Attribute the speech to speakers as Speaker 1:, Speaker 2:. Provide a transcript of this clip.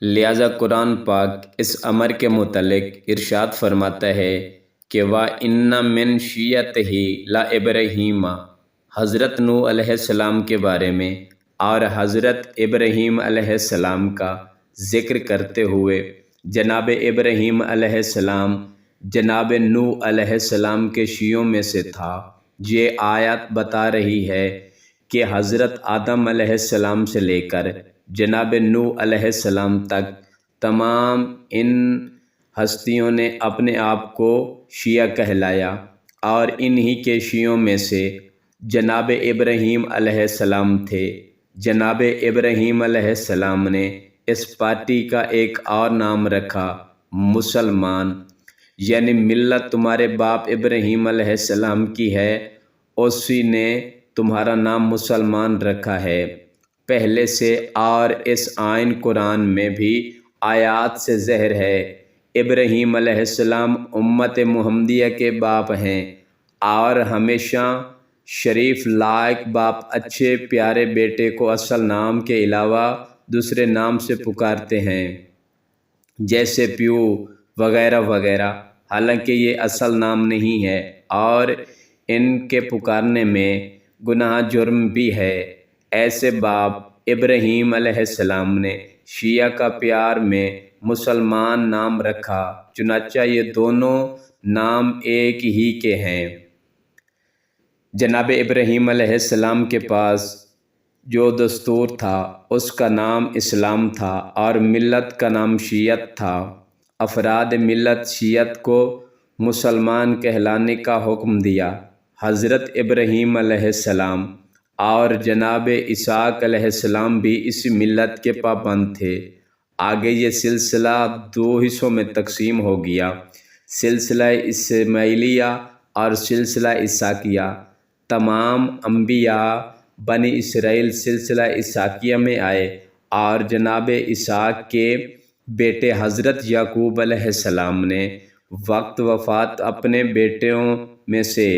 Speaker 1: لہذا قرآن پاک اس امر کے متعلق ارشاد فرماتا ہے کہ وَإِنَّ مِن شِیَّتِهِ لَإِبْرَاہِیمَ، حضرت نوح علیہ السلام کے بارے میں اور حضرت ابراہیم علیہ السلام کا ذکر کرتے ہوئے جناب ابراہیم علیہ السلام جناب نوح علیہ السلام کے شیعوں میں سے تھا۔ یہ آیت بتا رہی ہے کہ حضرت آدم علیہ السلام سے لے کر جناب نوح علیہ السلام تک تمام ان ہستیوں نے اپنے آپ کو شیعہ کہلایا، اور انہی کے شیعوں میں سے جناب ابراہیم علیہ السلام تھے۔ جناب ابراہیم علیہ السلام نے اس پارٹی کا ایک اور نام رکھا مسلمان، یعنی ملت تمہارے باپ ابراہیم علیہ السلام کی ہے، اسی نے تمہارا نام مسلمان رکھا ہے پہلے سے، اور اس آئین قرآن میں بھی آیات سے ظاہر ہے۔ ابراہیم علیہ السلام امت محمدیہ کے باپ ہیں اور ہمیشہ شریف لائق باپ اچھے پیارے بیٹے کو اصل نام کے علاوہ دوسرے نام سے پکارتے ہیں، جیسے پیو وغیرہ وغیرہ، حالانکہ یہ اصل نام نہیں ہے، اور ان کے پکارنے میں گناہ جرم بھی ہے۔ ایسے باپ ابراہیم علیہ السلام نے شیعہ کا پیار میں مسلمان نام رکھا، چنانچہ یہ دونوں نام ایک ہی کے ہیں۔ جناب ابراہیم علیہ السلام کے پاس جو دستور تھا اس کا نام اسلام تھا اور ملت کا نام شیعت تھا۔ افراد ملت شیعت کو مسلمان کہلانے کا حکم دیا۔ حضرت ابراہیم علیہ السلام اور جناب اسحاق علیہ السلام بھی اس ملت کے پابند تھے۔ آگے یہ سلسلہ دو حصوں میں تقسیم ہو گیا، سلسلہ اسماعیلیہ اور سلسلہ اسحاقیہ۔ تمام انبیاء بنی اسرائیل سلسلہ اسحاقیہ میں آئے، اور جناب اسحاق کے بیٹے حضرت یعقوب علیہ السلام نے وقت وفات اپنے بیٹوں میں سے